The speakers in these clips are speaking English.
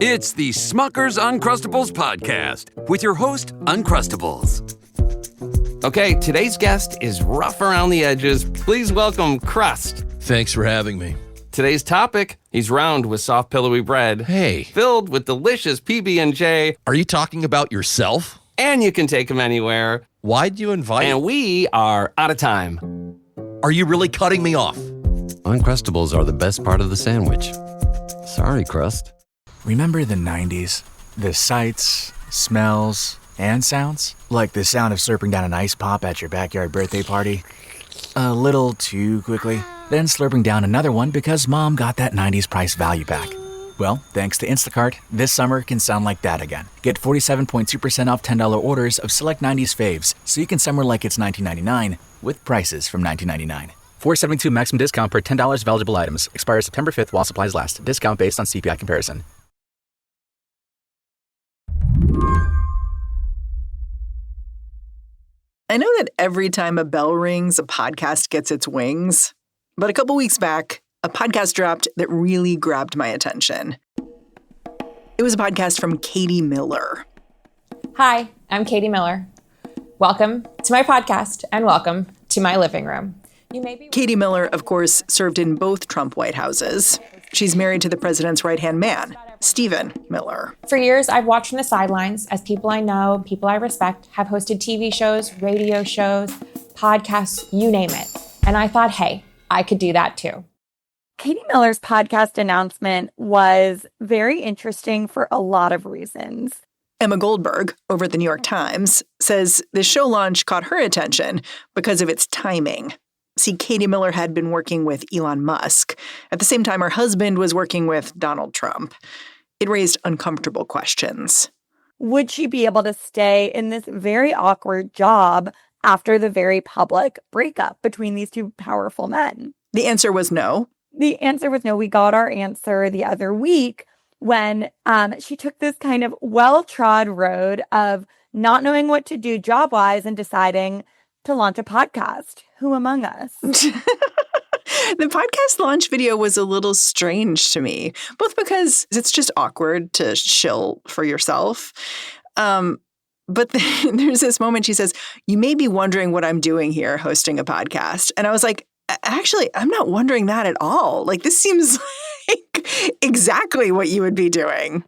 It's the Smucker's Uncrustables podcast with your host, Uncrustables. Okay, today's guest is rough around the edges. Please welcome Crust. Thanks for having me. Today's topic, he's round with soft, pillowy bread. Hey. Filled with delicious PB&J. Are you talking about yourself? And you can take him anywhere. Why'd you invite? And we are out of time. Are you really cutting me off? Uncrustables are the best part of the sandwich. Sorry, Crust. Remember the 90s? The sights, smells, and sounds? Like the sound of slurping down an ice pop at your backyard birthday party? A little too quickly. Then slurping down another one because Mom got that 90s price value back. Well, thanks to Instacart, this summer can sound like that again. Get 47.2% off $10 orders of select 90s faves, so you can summer like it's 1999 with prices from 1999. $4.72 maximum discount per $10 of eligible items. Expires September 5th while supplies last. Discount based on CPI comparison. I know that every time a bell rings, a podcast gets its wings. But a couple weeks back, a podcast dropped that really grabbed my attention. It was a podcast from Katie Miller. Hi, I'm Katie Miller. Welcome to my podcast and welcome to my living room. Katie Miller, of course, served in both Trump White Houses. She's married to the president's right-hand man, Stephen Miller. For years, I've watched from the sidelines as people I know, people I respect, have hosted TV shows, radio shows, podcasts, you name it. And I thought, hey, I could do that too. Katie Miller's podcast announcement was very interesting for a lot of reasons. Emma Goldberg, over at the New York Times, says the show launch caught her attention because of its timing. See, Katie Miller had been working with Elon Musk. At the same time, her husband was working with Donald Trump. It raised uncomfortable questions. Would she be able to stay in this very awkward job after the very public breakup between these two powerful men? The answer was no. The answer was no. We got our answer the other week when she took this kind of well-trod road of not knowing what to do job-wise and deciding to launch a podcast. Who among us? The podcast launch video was a little strange to me, both because it's just awkward to shill for yourself. But then there's this moment she says, you may be wondering what I'm doing here hosting a podcast. And I was like, actually, I'm not wondering that at all. Like, this seems like exactly what you would be doing.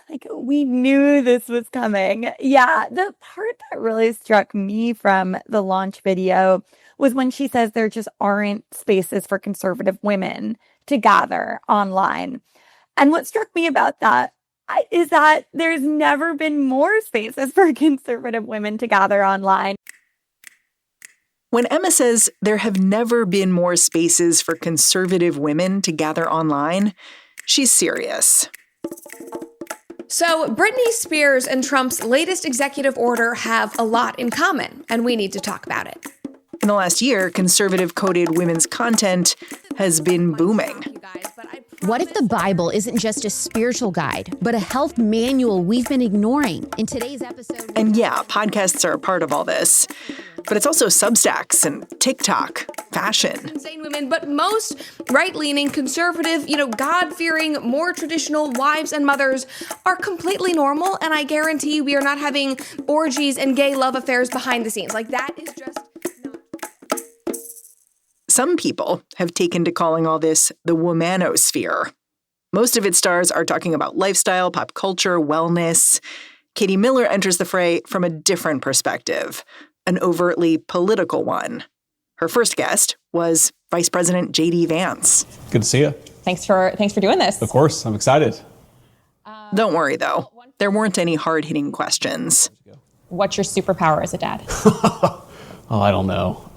Like, we knew this was coming. Yeah, the part that really struck me from the launch video was when she says there just aren't spaces for conservative women to gather online. And what struck me about that is that there's never been more spaces for conservative women to gather online. When Emma says there have never been more spaces for conservative women to gather online, she's serious. So Britney Spears and Trump's latest executive order have a lot in common, and we need to talk about it. In the last year, conservative-coded women's content has been booming. What if the Bible isn't just a spiritual guide, but a health manual we've been ignoring? In today's episode... And yeah, podcasts are a part of all this. But it's also Substacks and TikTok, fashion. Insane women, but most right-leaning, conservative, God-fearing, more traditional wives and mothers are completely normal, and I guarantee we are not having orgies and gay love affairs behind the scenes. Like, that is just not... Some people have taken to calling all this the Womanosphere. Most of its stars are talking about lifestyle, pop culture, wellness. Katie Miller enters the fray from a different perspective, an overtly political one. Her first guest was Vice President J.D. Vance. Good to see you. Thanks for doing this. Of course, I'm excited. Don't worry, though. There weren't any hard-hitting questions. What's your superpower as a dad? Oh, I don't know.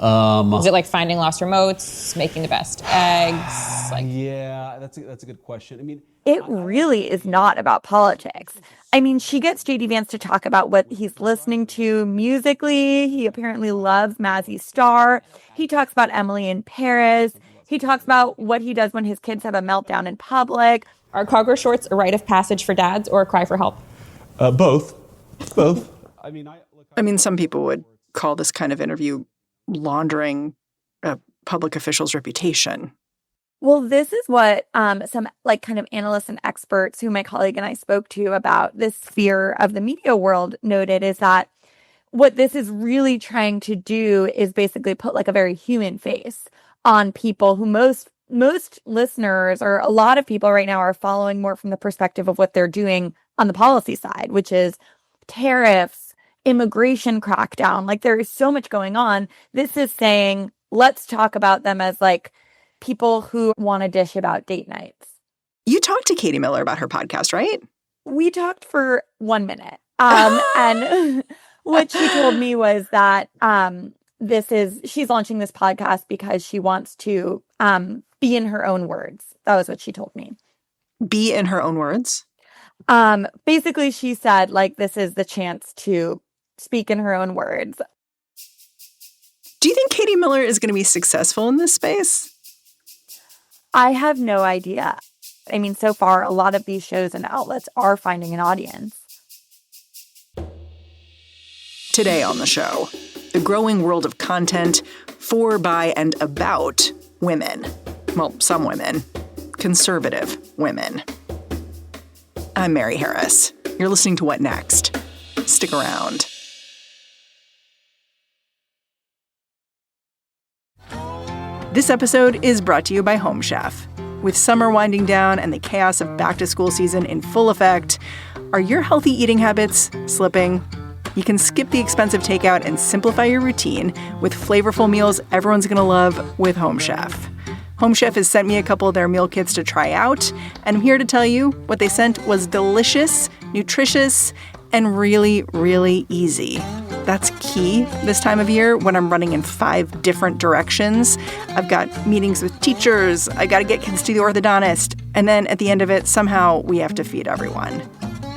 Is it like finding lost remotes, making the best eggs? Yeah, that's a good question. I mean, it really is not about politics. I mean, she gets J.D. Vance to talk about what he's listening to musically. He apparently loves Mazzy Star. He talks about Emily in Paris. He talks about what he does when his kids have a meltdown in public. Are cargo shorts a rite of passage for dads or a cry for help? Both. I mean, some people would call this kind of interview laundering a public official's reputation. Well, this is what some like kind of analysts and experts who my colleague and I spoke to about this sphere of the media world noted is that what this is really trying to do is basically put like a very human face on people who most listeners or a lot of people right now are following more from the perspective of what they're doing on the policy side, which is tariffs, immigration crackdown. Like there is so much going on. This is saying, let's talk about them as like people who want to dish about date nights. You talked to Katie Miller about her podcast, right? We talked for 1 minute. And what she told me was that she's launching this podcast because she wants to be in her own words. That was what she told me. Be in her own words? Basically, she said, like, this is the chance to speak in her own words. Do you think Katie Miller is going to be successful in this space? I have no idea. I mean, so far, a lot of these shows and outlets are finding an audience. Today on the show, the growing world of content for, by, and about women. Well, some women. Conservative women. I'm Mary Harris. You're listening to What Next? Stick around. This episode is brought to you by Home Chef. With summer winding down and the chaos of back-to-school season in full effect, are your healthy eating habits slipping? You can skip the expensive takeout and simplify your routine with flavorful meals everyone's going to love with Home Chef. Home Chef has sent me a couple of their meal kits to try out, and I'm here to tell you what they sent was delicious, nutritious, and really, really easy. That's key this time of year when I'm running in 5 different directions. I've got meetings with teachers, I got to get kids to the orthodontist, and then at the end of it, somehow we have to feed everyone.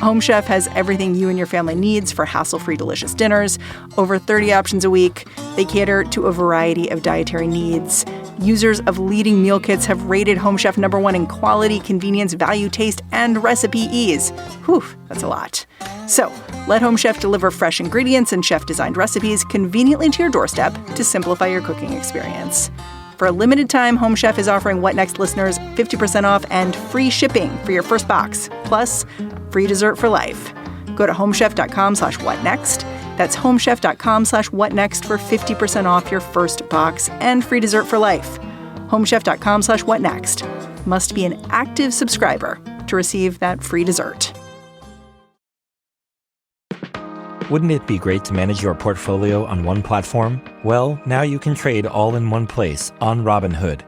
Home Chef has everything you and your family needs for hassle-free delicious dinners. Over 30 options a week. They cater to a variety of dietary needs. Users of leading meal kits have rated Home Chef #1 in quality, convenience, value, taste, and recipe ease. Whew, that's a lot. So, let Home Chef deliver fresh ingredients and chef-designed recipes conveniently to your doorstep to simplify your cooking experience. For a limited time, Home Chef is offering What Next listeners 50% off and free shipping for your first box, plus free dessert for life. Go to homechef.com/whatnext. That's homechef.com/whatnext for 50% off your first box and free dessert for life. Homechef.com/whatnext. Must be an active subscriber to receive that free dessert. Wouldn't it be great to manage your portfolio on one platform? Well, now you can trade all in one place on Robinhood.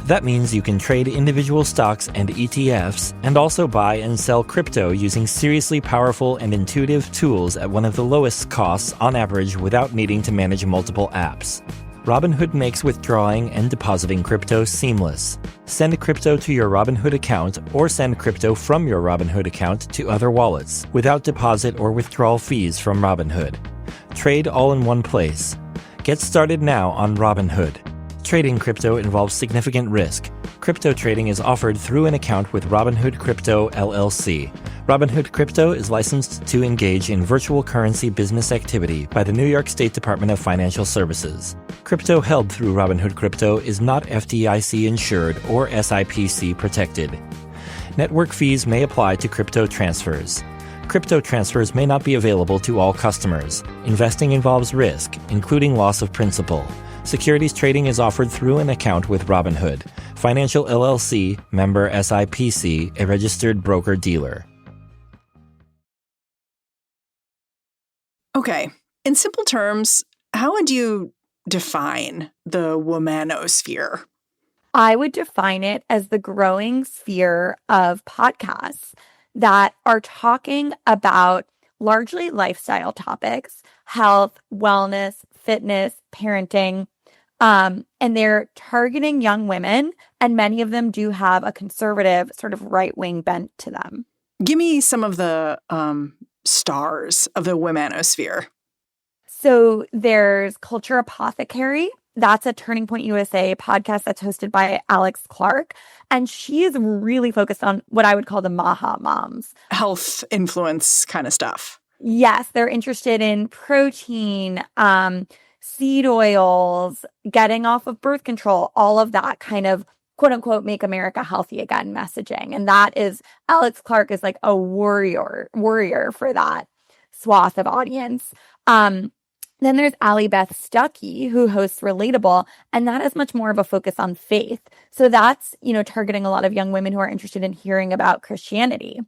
That means you can trade individual stocks and ETFs and also buy and sell crypto using seriously powerful and intuitive tools at one of the lowest costs on average without needing to manage multiple apps. Robinhood makes withdrawing and depositing crypto seamless. Send crypto to your Robinhood account or send crypto from your Robinhood account to other wallets without deposit or withdrawal fees from Robinhood. Trade all in one place. Get started now on Robinhood. Trading crypto involves significant risk. Crypto trading is offered through an account with Robinhood Crypto LLC. Robinhood Crypto is licensed to engage in virtual currency business activity by the New York State Department of Financial Services. Crypto held through Robinhood Crypto is not FDIC insured or SIPC protected. Network fees may apply to crypto transfers. Crypto transfers may not be available to all customers. Investing involves risk, including loss of principal. Securities trading is offered through an account with Robinhood. Financial LLC, member SIPC, a registered broker-dealer. Okay, in simple terms, how would you define the Womanosphere? I would define it as the growing sphere of podcasts that are talking about largely lifestyle topics, health, wellness, fitness, parenting, and they're targeting young women, and many of them do have a conservative sort of right-wing bent to them. Give me some of the stars of the Womanosphere. So there's Culture Apothecary. That's a Turning Point USA podcast that's hosted by Alex Clark. And she is really focused on what I would call the Maha moms. Health influence kind of stuff. Yes, they're interested in protein, seed oils, getting off of birth control, all of that kind of quote unquote, make America healthy again messaging. And that is, Alex Clark is like a warrior for that swath of audience. Then there's Allie Beth Stuckey, who hosts Relatable, and that is much more of a focus on faith. So that's, targeting a lot of young women who are interested in hearing about Christianity.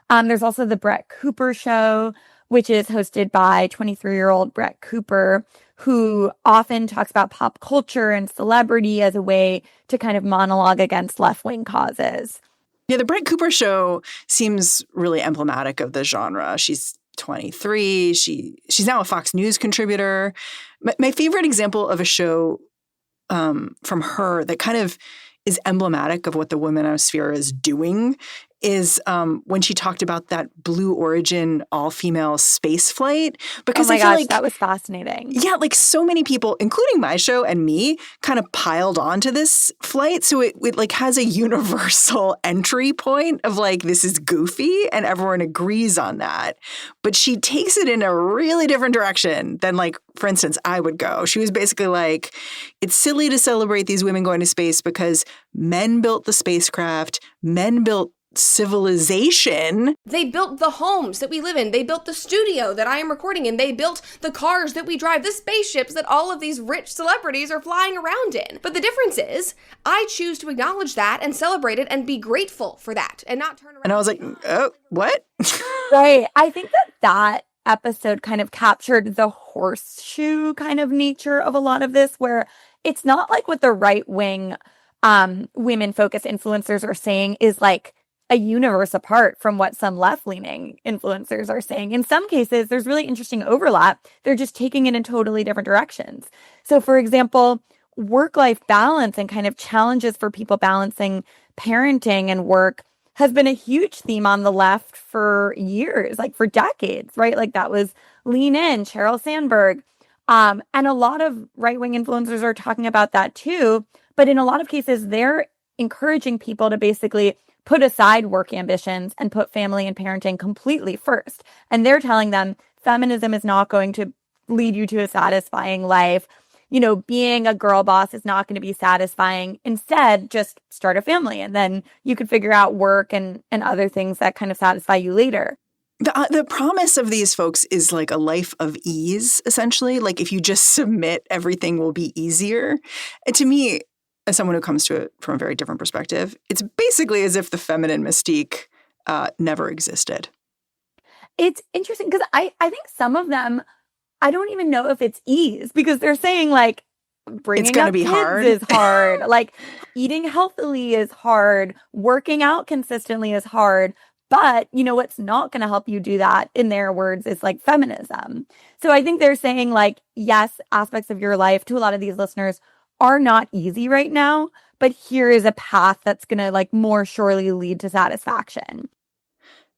There's also the Brett Cooper Show, which is hosted by 23-year-old Brett Cooper, who often talks about pop culture and celebrity as a way to kind of monologue against left-wing causes. Yeah, the Brett Cooper Show seems really emblematic of the genre. She's 23. She's now a Fox News contributor. My favorite example of a show from her that kind of is emblematic of what the Womanosphere is doing is when she talked about that Blue Origin all-female space flight. Because oh my I feel gosh, like, that was fascinating. Yeah, like so many people, including my show and me, kind of piled onto this flight. So it like has a universal entry point of like, this is goofy, and everyone agrees on that. But she takes it in a really different direction than, like, for instance, I would go. She was basically like, it's silly to celebrate these women going to space because men built the spacecraft, men built civilization. They built the homes that we live in. They built the studio that I am recording in. They built the cars that we drive, the spaceships that all of these rich celebrities are flying around in. But the difference is, I choose to acknowledge that and celebrate it and be grateful for that and not turn around. And I was like, oh, what? Right. I think that episode kind of captured the horseshoe kind of nature of a lot of this, where it's not like what the right-wing women-focused influencers are saying is like a universe apart from what some left-leaning influencers are saying. In some cases, there's really interesting overlap. They're just taking it in totally different directions. So, for example, work-life balance and kind of challenges for people balancing parenting and work has been a huge theme on the left for years, like for decades, right? Like that was Lean In, Sheryl Sandberg. And a lot of right-wing influencers are talking about that too. But in a lot of cases, they're encouraging people to basically put aside work ambitions and put family and parenting completely first. And they're telling them feminism is not going to lead you to a satisfying life. Being a girl boss is not going to be satisfying. Instead, just start a family and then you could figure out work and other things that kind of satisfy you later. The promise of these folks is like a life of ease, essentially. Like if you just submit, everything will be easier. And to me, as someone who comes to it from a very different perspective, it's basically as if the feminine mystique never existed. It's interesting because I think some of them, I don't even know if it's ease, because they're saying like bringing up kids is hard, like eating healthily is hard, working out consistently is hard. But what's not going to help you do that, in their words, is like feminism. So I think they're saying like, yes, aspects of your life to a lot of these listeners are not easy right now, but here is a path that's going to like more surely lead to satisfaction.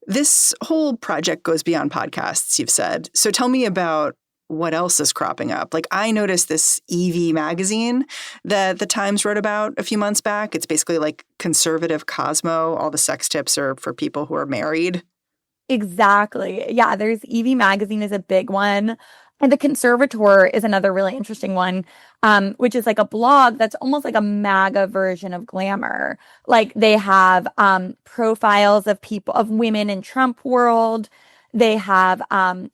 This whole project goes beyond podcasts, you've said. So tell me about what else is cropping up. Like I noticed this EV magazine that the Times wrote about a few months back. It's basically like conservative Cosmo. All the sex tips are for people who are married. Exactly. Yeah, there's EV magazine is a big one. And The Conservator is another really interesting one, which is like a blog that's almost like a MAGA version of Glamour. Like they have profiles of people, of women in Trump world. They have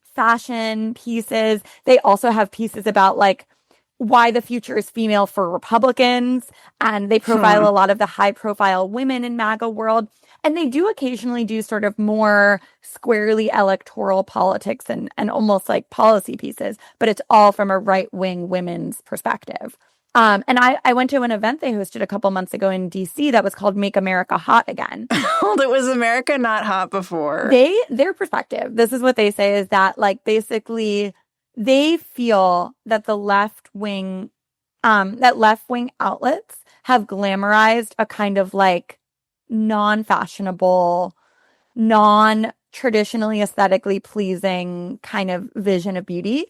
fashion pieces. They also have pieces about like why the future is female for Republicans. And they profile a lot of the high profile women in MAGA world. And they do occasionally do sort of more squarely electoral politics and almost like policy pieces, but it's all from a right-wing women's perspective. And I went to an event they hosted a couple months ago in DC that was called Make America Hot Again. Well, it was America not hot before. Their perspective, this is what they say, is that like basically they feel that the left-wing outlets have glamorized a kind of like non-fashionable, non-traditionally aesthetically pleasing kind of vision of beauty.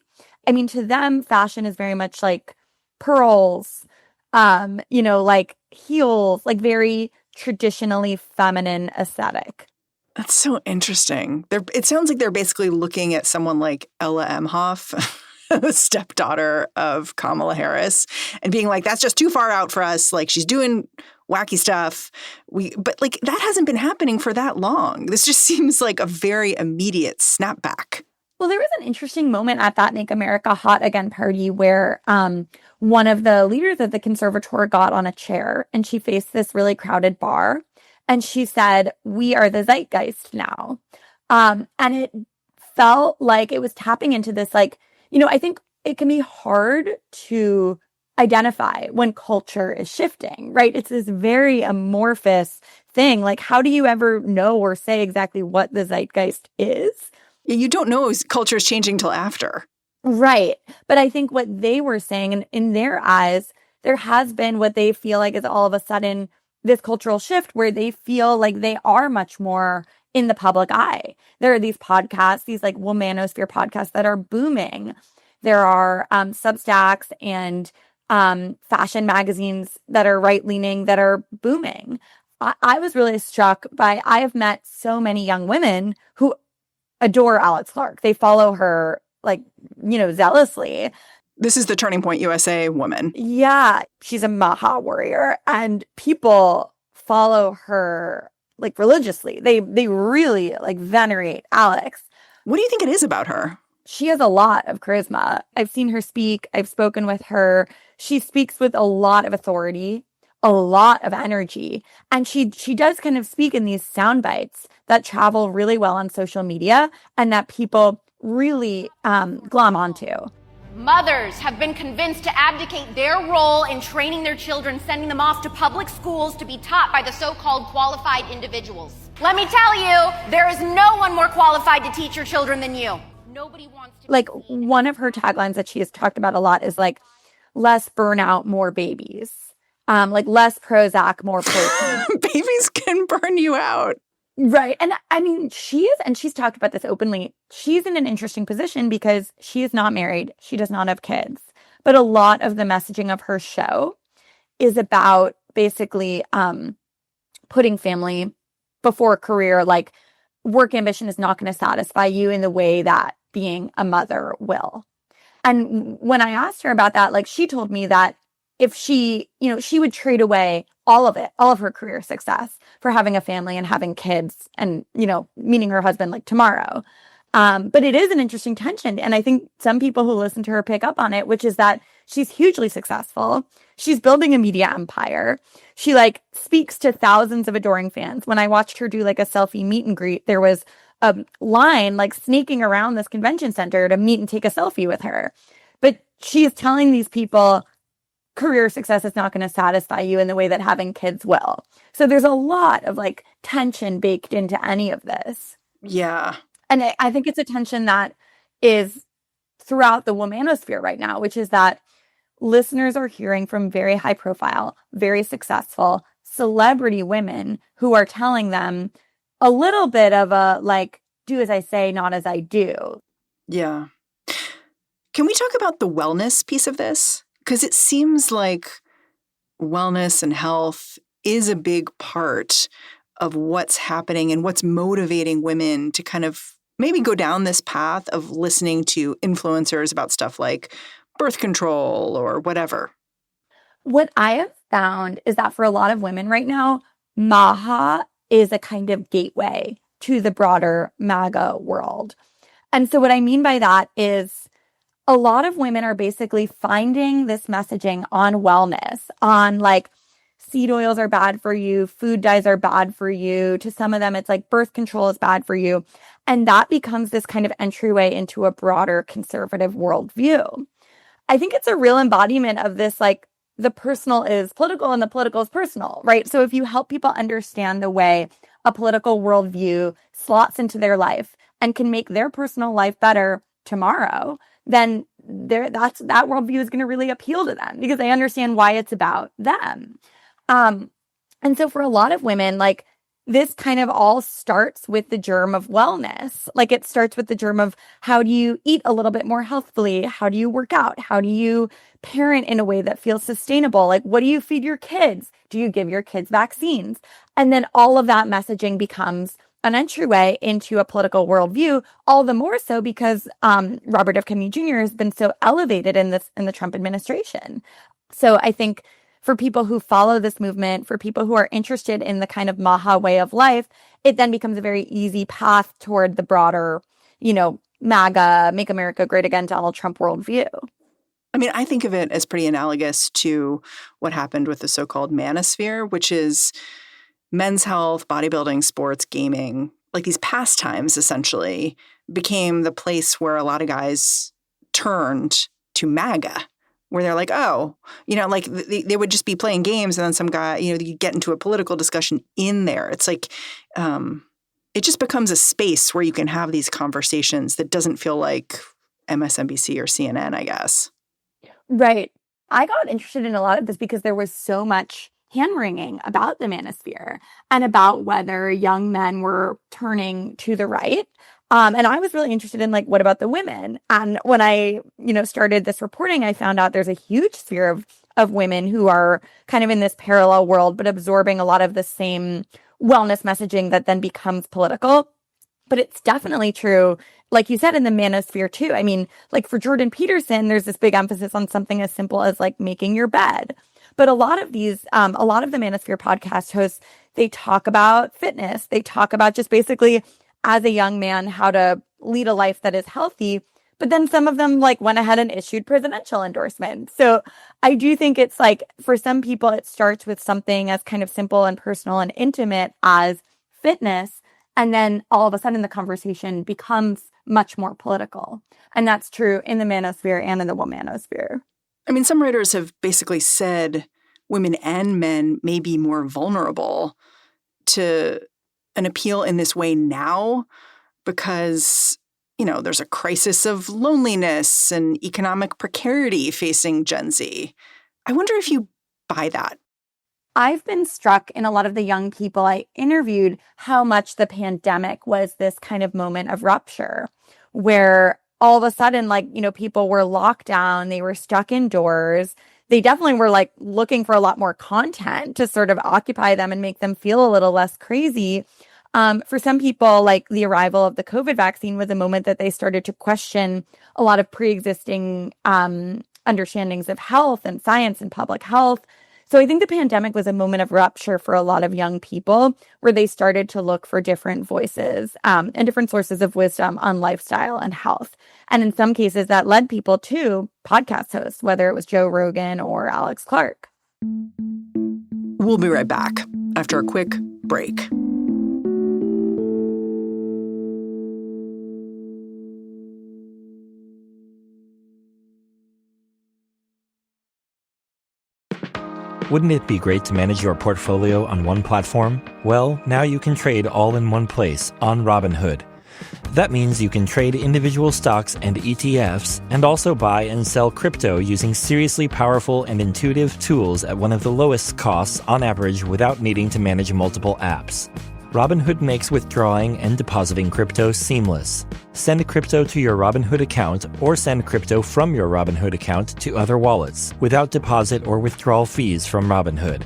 I mean, to them, fashion is very much like pearls, like heels, like very traditionally feminine aesthetic. That's so interesting. It sounds like they're basically looking at someone like Ella Emhoff, the stepdaughter of Kamala Harris, and being like, that's just too far out for us. Like she's doing wacky stuff. But like that hasn't been happening for that long. This just seems like a very immediate snapback. Well, there was an interesting moment at that Make America Hot Again party where one of the leaders of the conservatoire got on a chair and she faced this really crowded bar. And she said, "We are the zeitgeist now." And it felt like it was tapping into this, like, I think it can be hard to identify when culture is shifting, right? It's this very amorphous thing. Like, how do you ever know or say exactly what the zeitgeist is? You don't know culture is changing till after. Right. But I think what they were saying, and in their eyes, there has been what they feel like is all of a sudden this cultural shift where they feel like they are much more in the public eye. There are these podcasts, these like Womanosphere podcasts that are booming. There are Substacks and fashion magazines that are right-leaning that are booming. I was really struck by, I have met so many young women who adore Alex Clark. They follow her zealously. This is the Turning Point USA woman. Yeah, she's a Maha warrior, and people follow her like religiously. They really like venerate Alex. What do you think it is about her? She has a lot of charisma. I've seen her speak. I've spoken with her. She speaks with a lot of authority, a lot of energy, and she does kind of speak in these sound bites that travel really well on social media and that people really glom onto. Mothers have been convinced to abdicate their role in training their children, sending them off to public schools to be taught by the so-called qualified individuals. Let me tell you, there is no one more qualified to teach your children than you. Nobody wants to. Like, one of her taglines that she has talked about a lot is like, less burnout, more babies. Like less Prozac, more protein. Babies can burn you out. Right. And I mean, she's talked about this openly. She's in an interesting position because she is not married. She does not have kids. But a lot of the messaging of her show is about basically putting family before career. Like, work ambition is not going to satisfy you in the way that being a mother will. And when I asked her about that, like, she told me that if she would trade away all of it, all of her career success for having a family and having kids and, meeting her husband like tomorrow. But it is an interesting tension. And I think some people who listen to her pick up on it, which is that she's hugely successful. She's building a media empire. She like speaks to thousands of adoring fans. When I watched her do like a selfie meet and greet, there was a line like sneaking around this convention center to meet and take a selfie with her. But she is telling these people, career success is not going to satisfy you in the way that having kids will. So there's a lot of like tension baked into any of this. Yeah. And I think it's a tension that is throughout the womanosphere right now, which is that listeners are hearing from very high profile, very successful celebrity women who are telling them a little bit of a like, do as I say, not as I do. Yeah. Can we talk about the wellness piece of this? Because it seems like wellness and health is a big part of what's happening and what's motivating women to kind of maybe go down this path of listening to influencers about stuff like birth control or whatever. What I have found is that for a lot of women right now, Maha is a kind of gateway to the broader MAGA world. And so what I mean by that is a lot of women are basically finding this messaging on wellness, on like seed oils are bad for you, food dyes are bad for you. To some of them, it's like birth control is bad for you. And that becomes this kind of entryway into a broader conservative worldview. I think it's a real embodiment of this, like the personal is political and the political is personal, right? So if you help people understand the way a political worldview slots into their life and can make their personal life better tomorrow, then that worldview is going to really appeal to them because they understand why it's about them. And so for a lot of women, like this kind of all starts with the germ of wellness. Like it starts with the germ of how do you eat a little bit more healthfully? How do you work out? How do you parent in a way that feels sustainable? Like what do you feed your kids? Do you give your kids vaccines? And then all of that messaging becomes an entryway into a political worldview, all the more so because Robert F. Kennedy Jr. has been so elevated in the Trump administration. So I think for people who follow this movement, for people who are interested in the kind of Maha way of life, it then becomes a very easy path toward the broader, MAGA, Make America Great Again, Donald Trump worldview. I mean, I think of it as pretty analogous to what happened with the so-called Manosphere, which is men's health, bodybuilding, sports, gaming, like these pastimes essentially became the place where a lot of guys turned to MAGA, where they're like, oh, like they would just be playing games and then some guy, you get into a political discussion in there. It's like it just becomes a space where you can have these conversations that doesn't feel like MSNBC or CNN, I guess. Right. I got interested in a lot of this because there was so much hand-wringing about the Manosphere and about whether young men were turning to the right. And I was really interested in, what about the women? And when I, started this reporting, I found out there's a huge sphere of women who are kind of in this parallel world, but absorbing a lot of the same wellness messaging that then becomes political. But it's definitely true, like you said, in the Manosphere too. I mean, for Jordan Peterson, there's this big emphasis on something as simple as making your bed. But a lot of the Manosphere podcast hosts, they talk about fitness. They talk about just basically, as a young man, how to lead a life that is healthy. But then some of them went ahead and issued presidential endorsements. So I do think it's for some people, it starts with something as kind of simple and personal and intimate as fitness. And then all of a sudden the conversation becomes much more political. And that's true in the Manosphere and in the Womanosphere. I mean, some writers have basically said women and men may be more vulnerable to an appeal in this way now because, there's a crisis of loneliness and economic precarity facing Gen Z. I wonder if you buy that. I've been struck in a lot of the young people I interviewed how much the pandemic was this kind of moment of rupture where all of a sudden, people were locked down, they were stuck indoors. They definitely were looking for a lot more content to sort of occupy them and make them feel a little less crazy. For some people, the arrival of the COVID vaccine was a moment that they started to question a lot of pre-existing understandings of health and science and public health. So I think the pandemic was a moment of rupture for a lot of young people where they started to look for different voices and different sources of wisdom on lifestyle and health. And in some cases that led people to podcast hosts, whether it was Joe Rogan or Alex Clark. We'll be right back after a quick break. Wouldn't it be great to manage your portfolio on one platform? Well, now you can trade all in one place on Robinhood. That means you can trade individual stocks and ETFs and also buy and sell crypto using seriously powerful and intuitive tools at one of the lowest costs on average without needing to manage multiple apps. Robinhood makes withdrawing and depositing crypto seamless. Send crypto to your Robinhood account or send crypto from your Robinhood account to other wallets without deposit or withdrawal fees from Robinhood.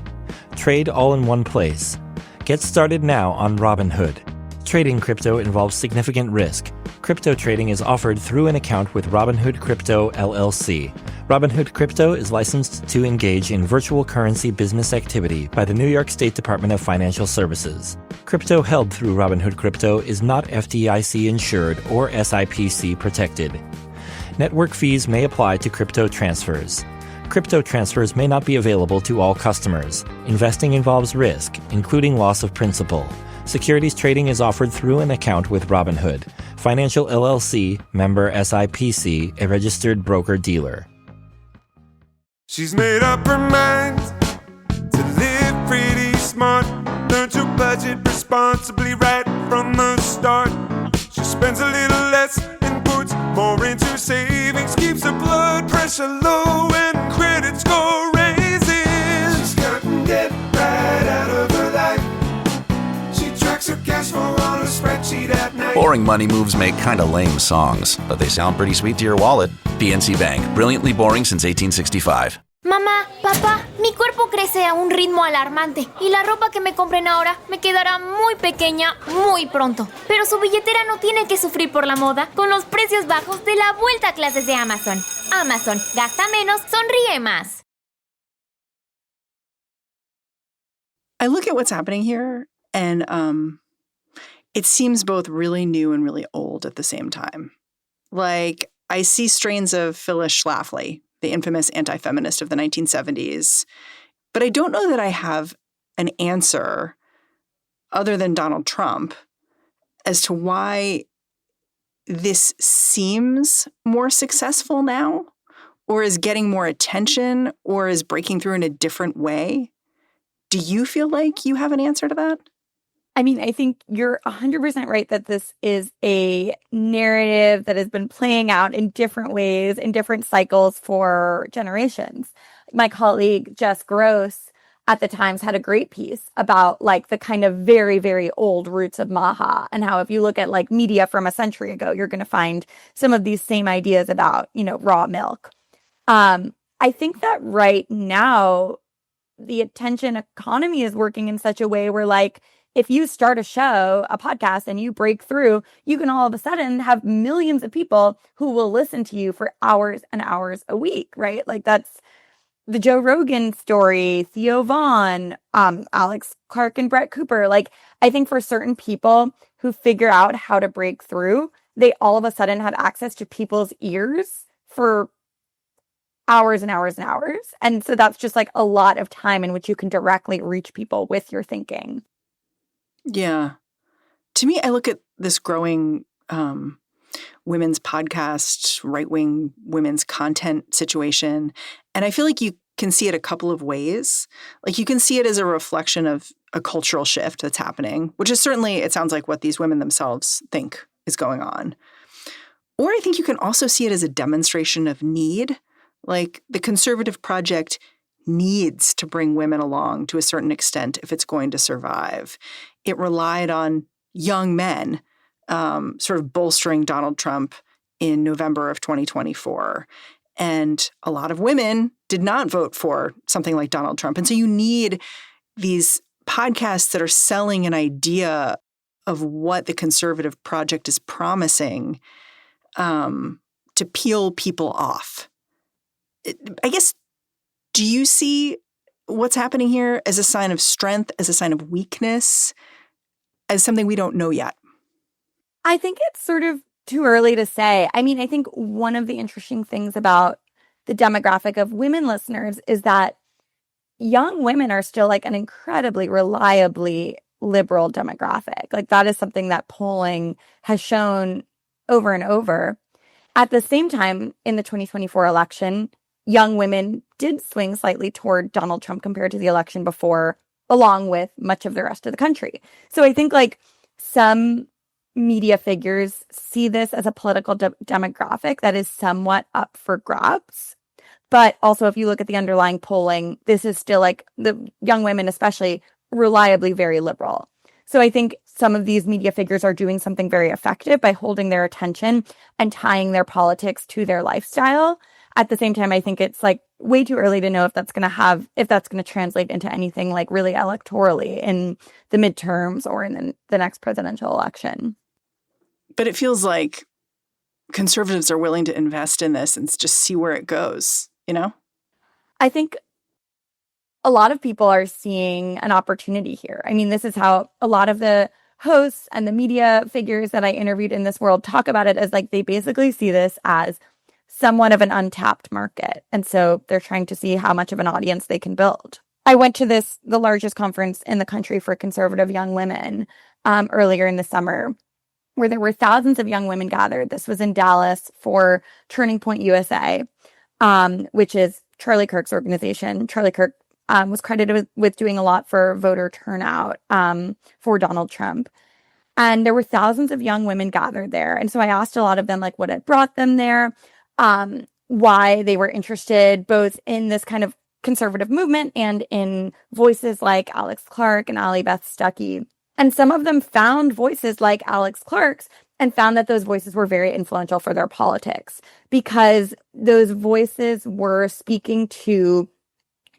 Trade all in one place. Get started now on Robinhood. Trading crypto involves significant risk. Crypto trading is offered through an account with Robinhood Crypto LLC. Robinhood Crypto is licensed to engage in virtual currency business activity by the New York State Department of Financial Services. Crypto held through Robinhood Crypto is not FDIC insured or SIPC protected. Network fees may apply to crypto transfers. Crypto transfers may not be available to all customers. Investing involves risk, including loss of principal. Securities trading is offered through an account with Robinhood. Financial LLC, member SIPC, a registered broker-dealer. She's made up her mind to live pretty smart. Learn to budget responsibly right from the start. She spends a little less and puts more into savings. Keeps her blood pressure low and credit score raises. She's cutting debt right out of her life. Her cash flow on a spreadsheet at night. Boring money moves make kinda lame songs, but they sound pretty sweet to your wallet. PNC Bank, brilliantly boring since 1865. Mamá, papá, mi cuerpo crece a un ritmo alarmante y la ropa que me compren ahora me quedará muy pequeña muy pronto. Pero su billetera no tiene que sufrir por la moda con los precios bajos de la vuelta a clases de Amazon. Amazon, gasta menos, sonríe más. I look at what's happening here, and it seems both really new and really old at the same time. Like, I see strains of Phyllis Schlafly, the infamous anti-feminist of the 1970s, but I don't know that I have an answer other than Donald Trump as to why this seems more successful now, or is getting more attention, or is breaking through in a different way. Do you feel like you have an answer to that? I mean, I think you're 100% right that this is a narrative that has been playing out in different ways, in different cycles for generations. My colleague, Jess Gross, at the Times had a great piece about like the kind of very, very old roots of Maha, and how if you look at like media from a century ago, you're going to find some of these same ideas about, raw milk. I think that right now, the attention economy is working in such a way where, like, if you start a show, a podcast, and you break through, you can all of a sudden have millions of people who will listen to you for hours and hours a week, right? Like, that's the Joe Rogan story, Theo Vaughn, Alex Clark and Brett Cooper. Like, I think for certain people who figure out how to break through, they all of a sudden have access to people's ears for hours and hours and hours. And so that's just like a lot of time in which you can directly reach people with your thinking. Yeah. To me, I look at this growing women's podcast, right-wing women's content situation, and I feel like you can see it a couple of ways. Like, you can see it as a reflection of a cultural shift that's happening, which is certainly, it sounds like, what these women themselves think is going on. Or I think you can also see it as a demonstration of need. Like, the conservative project needs to bring women along to a certain extent if it's going to survive. It relied on young men sort of bolstering Donald Trump in November of 2024. And a lot of women did not vote for something like Donald Trump. And so you need these podcasts that are selling an idea of what the conservative project is promising to peel people off. I guess, do you see what's happening here as a sign of strength, as a sign of weakness, as something we don't know yet? I think it's sort of too early to say. I mean, I think one of the interesting things about the demographic of women listeners is that young women are still like an incredibly reliably liberal demographic. Like, that is something that polling has shown over and over. At the same time, in the 2024 election, young women did swing slightly toward Donald Trump compared to the election before, along with much of the rest of the country. So I think like some media figures see this as a political demographic that is somewhat up for grabs. But also, if you look at the underlying polling, this is still like the young women, especially, reliably very liberal. So I think some of these media figures are doing something very effective by holding their attention and tying their politics to their lifestyle. At the same time, I think it's like way too early to know if that's going to translate into anything like really electorally in the midterms or in the next presidential election. But it feels like conservatives are willing to invest in this and just see where it goes, I think a lot of people are seeing an opportunity here. I mean, this is how a lot of the hosts and the media figures that I interviewed in this world talk about it, as like they basically see this as somewhat of an untapped market. And so they're trying to see how much of an audience they can build. I went to the largest conference in the country for conservative young women earlier in the summer, where there were thousands of young women gathered. This was in Dallas for Turning Point USA, which is Charlie Kirk's organization. Charlie Kirk was credited with doing a lot for voter turnout for Donald Trump. And there were thousands of young women gathered there. And so I asked a lot of them, like, what had brought them there, why they were interested both in this kind of conservative movement and in voices like Alex Clark and Allie Beth Stuckey. And some of them found voices like Alex Clark's and found that those voices were very influential for their politics, because those voices were speaking to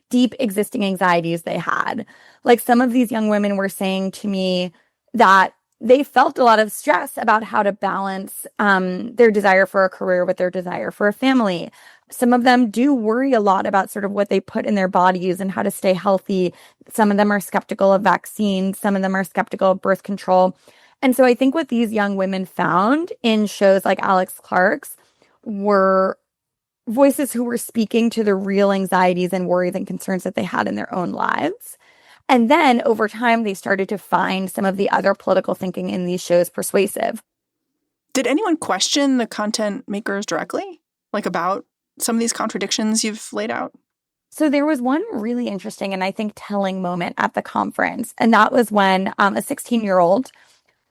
deep existing anxieties they had. Like, some of these young women were saying to me that they felt a lot of stress about how to balance their desire for a career with their desire for a family. Some of them do worry a lot about sort of what they put in their bodies and how to stay healthy. Some of them are skeptical of vaccines. Some of them are skeptical of birth control. And so I think what these young women found in shows like Alex Clark's were voices who were speaking to the real anxieties and worries and concerns that they had in their own lives. And then over time, they started to find some of the other political thinking in these shows persuasive. Did anyone question the content makers directly? Like about some of these contradictions you've laid out? So there was one really interesting and I think telling moment at the conference. And that was when a 16-year-old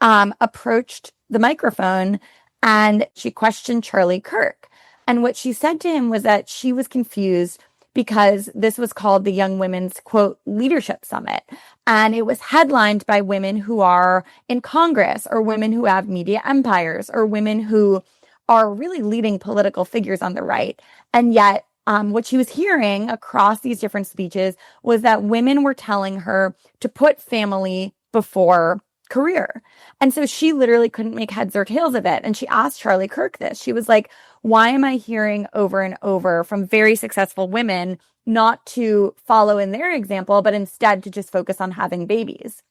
approached the microphone and she questioned Charlie Kirk. And what she said to him was that she was confused because this was called the Young Women's, quote, Leadership Summit. And it was headlined by women who are in Congress or women who have media empires or women who are really leading political figures on the right. And yet what she was hearing across these different speeches was that women were telling her to put family before career. And so she literally couldn't make heads or tails of it. And she asked Charlie Kirk this. She was like, why am I hearing over and over from very successful women not to follow in their example, but instead to just focus on having babies?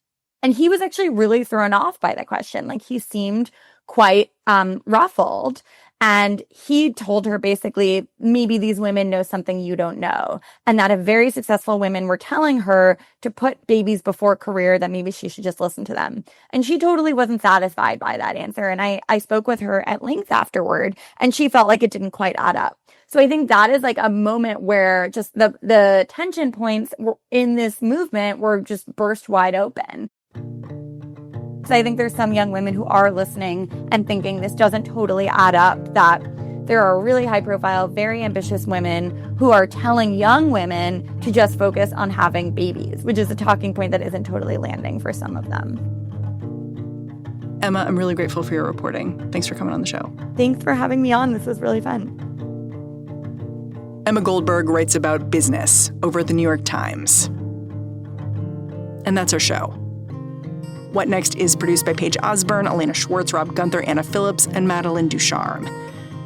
And he was actually really thrown off by the question. Like he seemed quite ruffled. And he told her basically, maybe these women know something you don't know. And that if very successful women were telling her to put babies before career, that maybe she should just listen to them. And she totally wasn't satisfied by that answer. And I spoke with her at length afterward, and she felt like it didn't quite add up. So I think that is like a moment where just the tension points in this movement were just burst wide open. So I think there's some young women who are listening and thinking this doesn't totally add up, that there are really high profile, very ambitious women who are telling young women to just focus on having babies, which is a talking point that isn't totally landing for some of them. Emma, I'm really grateful for your reporting. Thanks for coming on the show. Thanks for having me on. This was really fun. Emma Goldberg writes about business over at the New York Times. And that's our show. What Next is produced by Paige Osburn, Elena Schwartz, Rob Gunther, Anna Phillips, and Madeline Ducharme.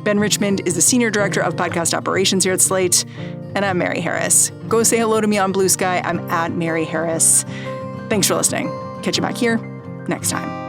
Ben Richmond is the Senior Director of Podcast Operations here at Slate. And I'm Mary Harris. Go say hello to me on Blue Sky. I'm at Mary Harris. Thanks for listening. Catch you back here next time.